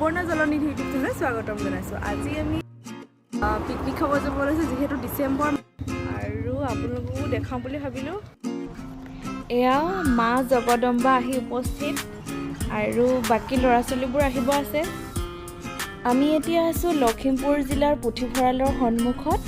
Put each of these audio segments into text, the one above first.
Subarna জলনিধি YouTube চেনেলত স্বাগতম জনাইছোঁ। আজি আমি পিকনিক খাব যাব ওলাইছোঁ, যিহেতু ডিচেম্বৰ আৰু আপোনালোককো দেখাম বুলি ভাবিলোঁ। এয়াও মা জগদম্বা আহি উপস্থিত আৰু বাকী ল'ৰা ছোৱালীবোৰ আহিব আছে। আমি এতিয়া আছোঁ লখিমপুৰ জিলাৰ পুথিভঁৰালৰ সন্মুখত।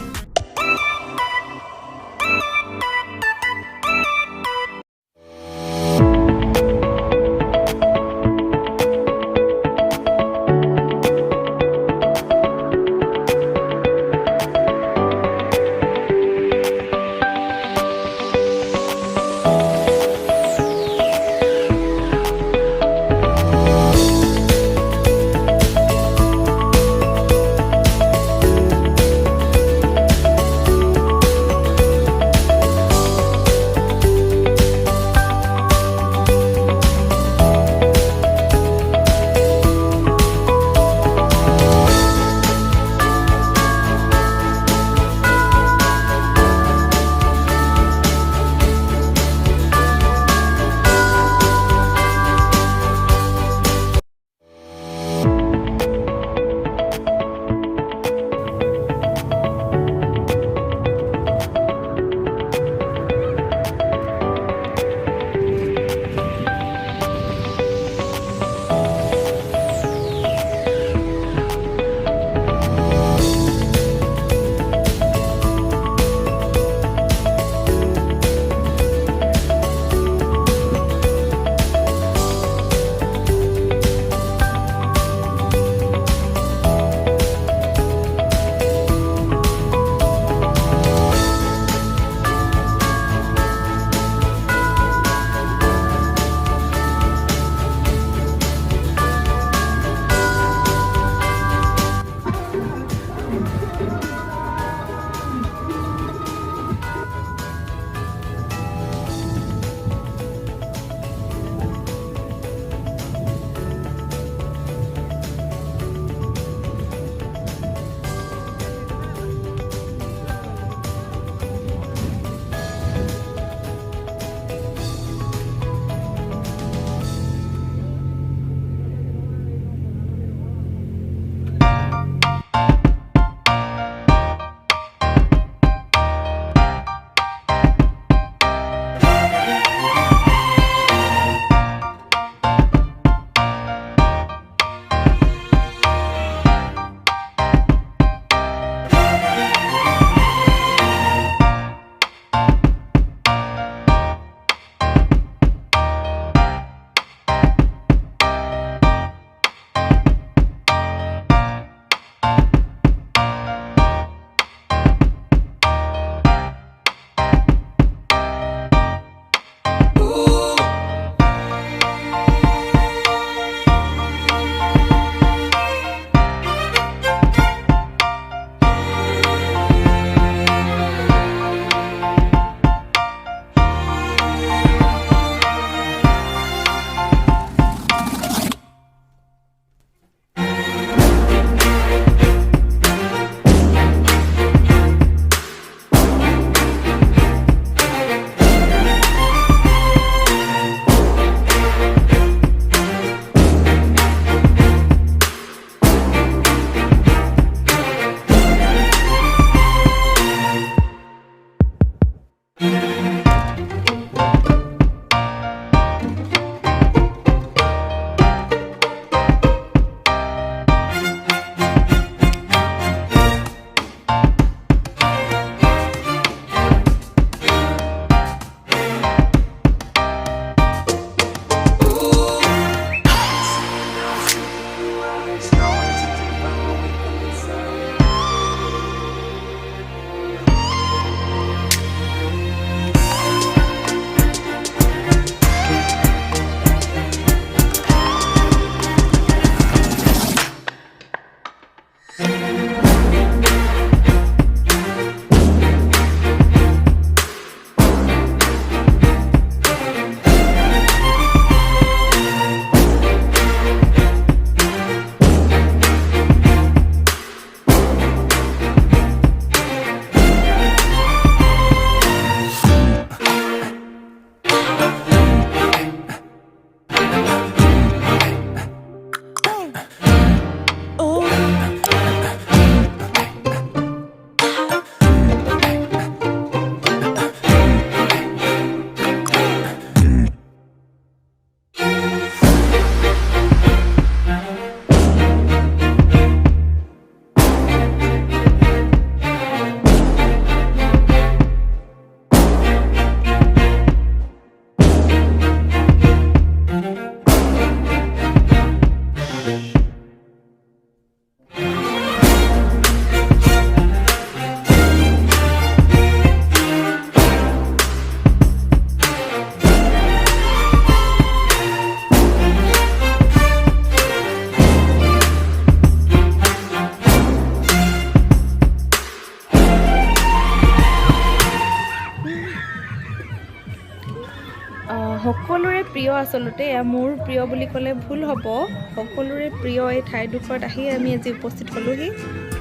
প্ৰিয় আচলতে মোৰ প্ৰিয় বুলি ক'লে ভুল হ'ব সকলোৰে প্ৰিয় এই ঠাইডোখৰত আহি আমি আজি উপস্থিত হ'লোহি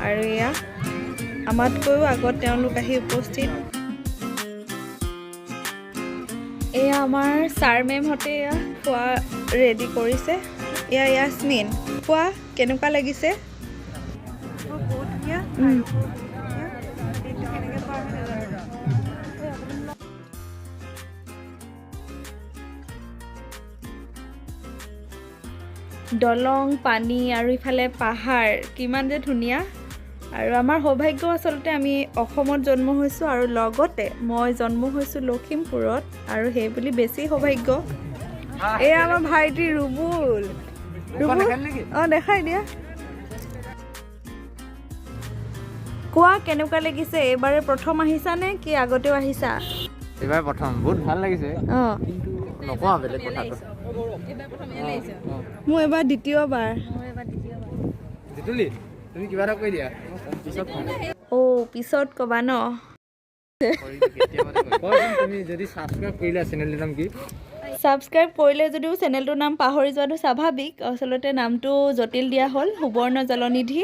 আৰু এয়া আমাতকৈও আগত তেওঁলোক আহি উপস্থিত এয়া আমাৰ ছাৰ মেমহঁতে এয়া খোৱা ৰেডি কৰিছে এয়া ইয়াস্মিন খোৱা কেনেকুৱা লাগিছে দলং পানী আৰু ইফালে পাহাৰ কিমান যে ধুনীয়া আৰু আমাৰ সৌভাগ্য আচলতে আমি অসমত জন্ম হৈছোঁ আৰু লগতে মই জন্ম হৈছোঁ লখিমপুৰত আৰু সেই বুলি বেছি সৌভাগ্য এই আমাৰ ভাইটি ৰুবুল অঁ দেখাই দিয়া কোৱা কেনেকুৱা লাগিছে এইবাৰে প্ৰথম আহিছা নে কি আগতেও আহিছা এইবাৰ প্ৰথম বহুত ভাল লাগিছে অঁ নকওঁ বেলেগ কথাটো মোৰ এবাৰ দ্বিতীয়বাৰ জিতুলি তুমি কিবা এটা কৈ দিয়া পিছত পিছত ক'বা ন তুমি যদি ছাবস্ক্ৰাইব কৰিলা চেনেলটোৰ নাম কি ছাবস্ক্ৰাইব কৰিলে যদিও চেনেলটোৰ নাম পাহৰি যোৱাটো স্বাভাৱিক আচলতে নামটো জটিল দিয়া হ'ল সুবৰ্ণ জলনিধি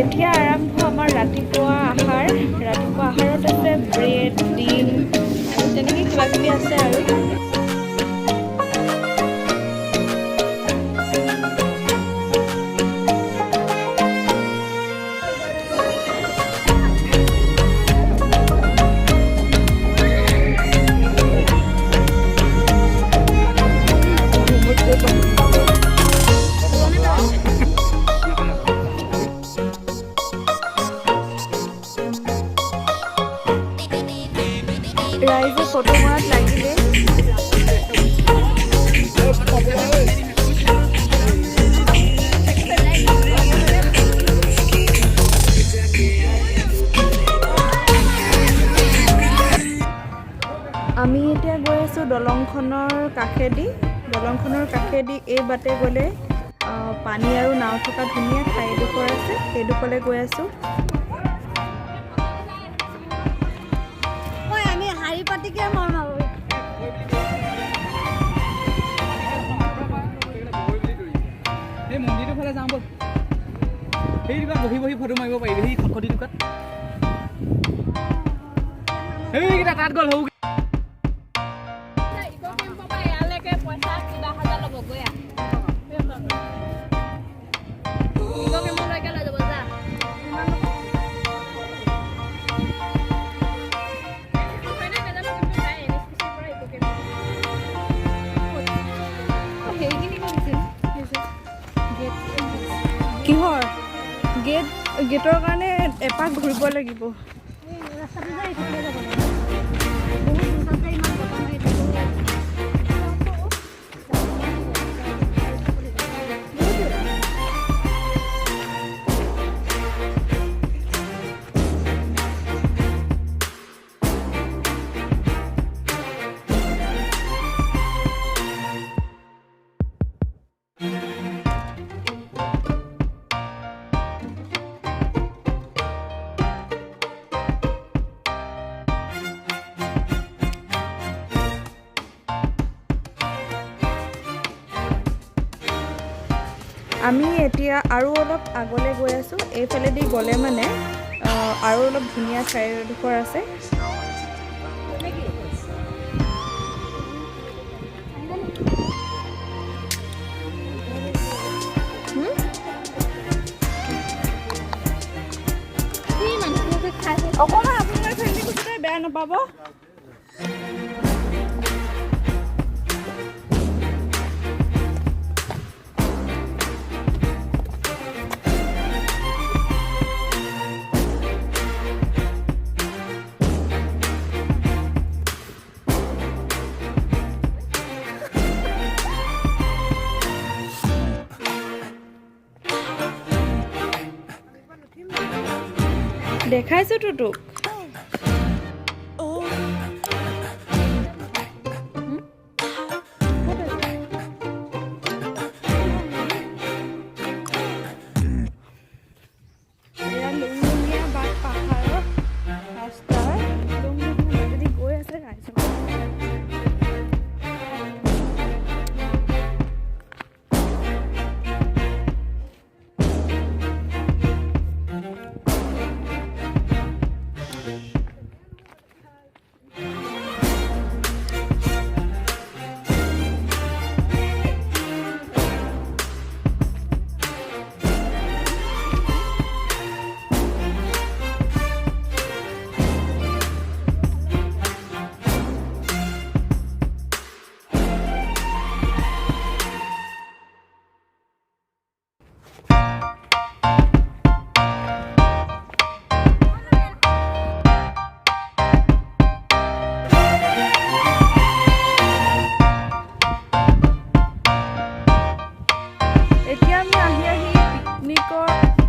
এতিয়া আৰম্ভ আমাৰ ৰাতিপুৱা আহাৰত আছে ব্ৰেড ডিম আৰু তেনেকৈ কিবা কিবি আছে আৰু ৰাইজে ফটো মৰাত লাগিলে আমি এতিয়া গৈ আছোঁ দলংখনৰ কাষেদি এই বাটে গ'লে পানী আৰু নাও থকা ধুনীয়া ঠাইডোখৰ আছে সেইডোখৰলৈ গৈ আছোঁ পাতিকে মৰমাব এই মন্দিৰটোৰ ফালে যাওঁ ব'ল সেইবা বহি ফটো মাৰিব পাৰিবি সেই খটখটি দোকান সেইকেইটা তাত গ'ল হৌ কিহৰ গেটৰ কাৰণে এপাক ঘূৰিব লাগিব আমি এতিয়া আৰু অলপ আগলৈ গৈ আছোঁ এইফালেদি গ'লে মানে আৰু অলপ ধুনীয়া ঠাইডোখৰ আছে অকণমান আপোনাৰ ফ্ৰেণ্ডলি বস্তুতে বেয়া নাপাব দেখাইছোতো তোক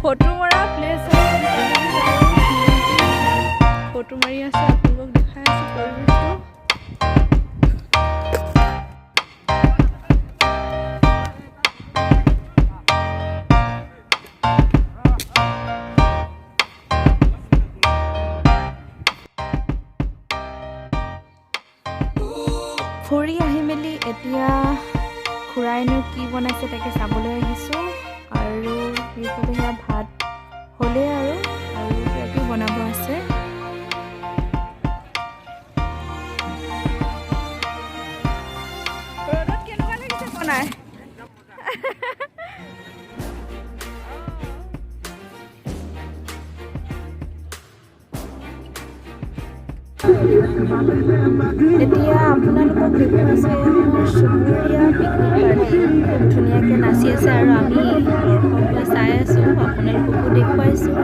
ফটো মৰা প্লেচ ফটো মাৰি আছে আপোনালোকক দেখাই আছো পৰিৱেশটো ফুৰি আহি মেলি এতিয়া খুৰাইনো কি বনাইছে তাকে চাবলৈ আহিছোঁ আৰু এইফালে সেয়া ভাত হ'লেই আৰু কিবাকিবি বনাব আছে ৰ'দত কেনেকুৱা লাগিছে বনাই এতিয়া আপোনালোকক দেখুৱাইছোঁ মোৰ চুবুৰীয়া পিকনিক পাৰ্টি খুব ধুনীয়াকৈ নাচি আছে আৰু আমি দৰ্শকলৈ চাই আছোঁ আপোনালোককো দেখুৱাইছোঁ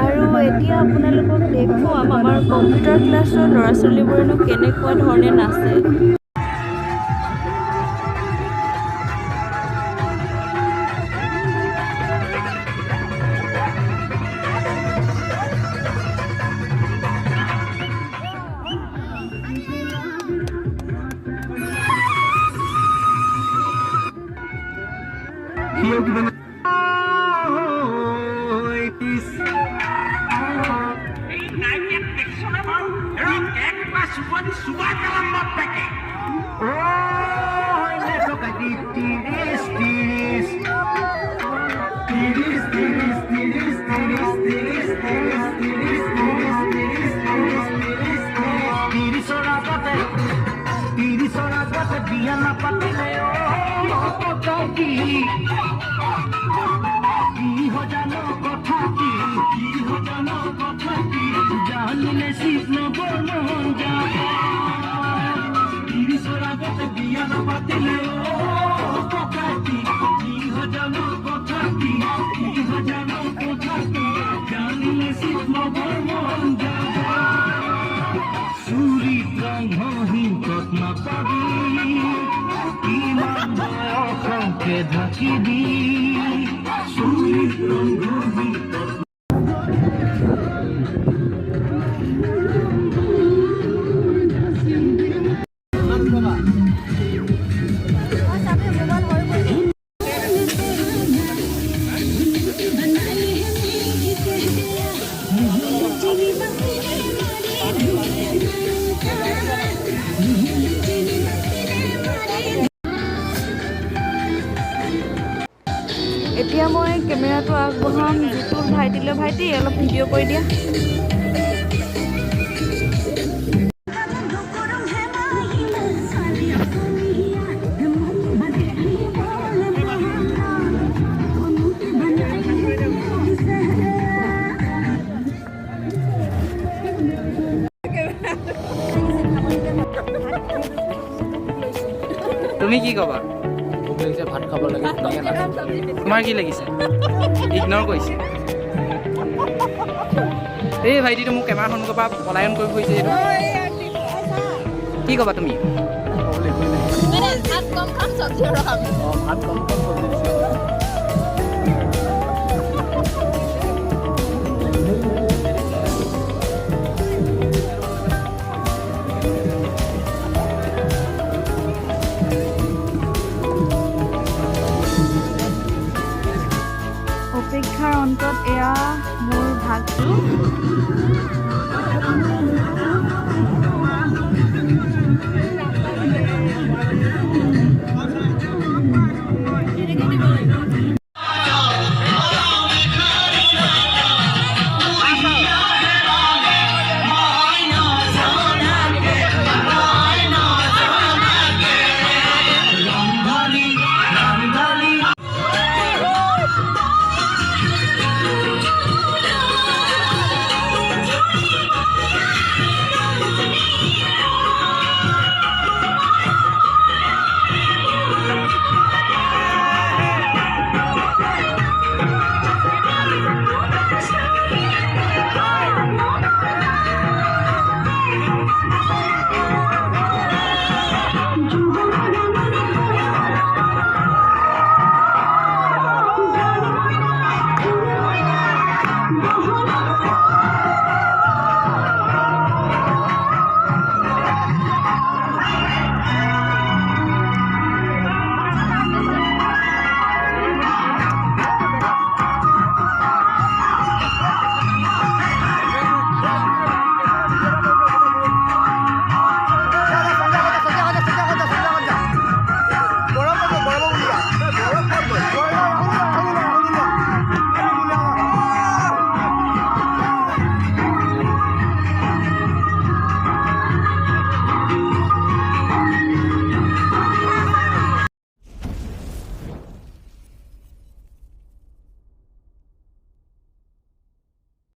আৰু এতিয়া আপোনালোকক দেখুৱাম আমাৰ কম্পিউটাৰ ক্লাছৰ ল'ৰা ছোৱালীবোৰেনো কেনেকুৱা ধৰণে নাচে এতিয়া মই কেমেৰাটো আগবঢ়াম যিটো ভাইটিলৈ ভাইটি অলপ ভিডিঅ' কৰি দিয়া তুমি কি ক'বা ভাত খাব লাগে তোমাৰ কি লাগিছে ইগনৰ কৰিছে এই ভাইটিটো মোক কেমেৰা সন্মুখৰ পৰা পলায়ন কৰি ফুৰিছে এইটো কি ক'বা তুমি মানে ভাত কম খাম চব্জি আৰু খাম ভাত কম কম চব্জি বেছি অপেক্ষাৰ অন্তত এয়া মোৰ ভাতটো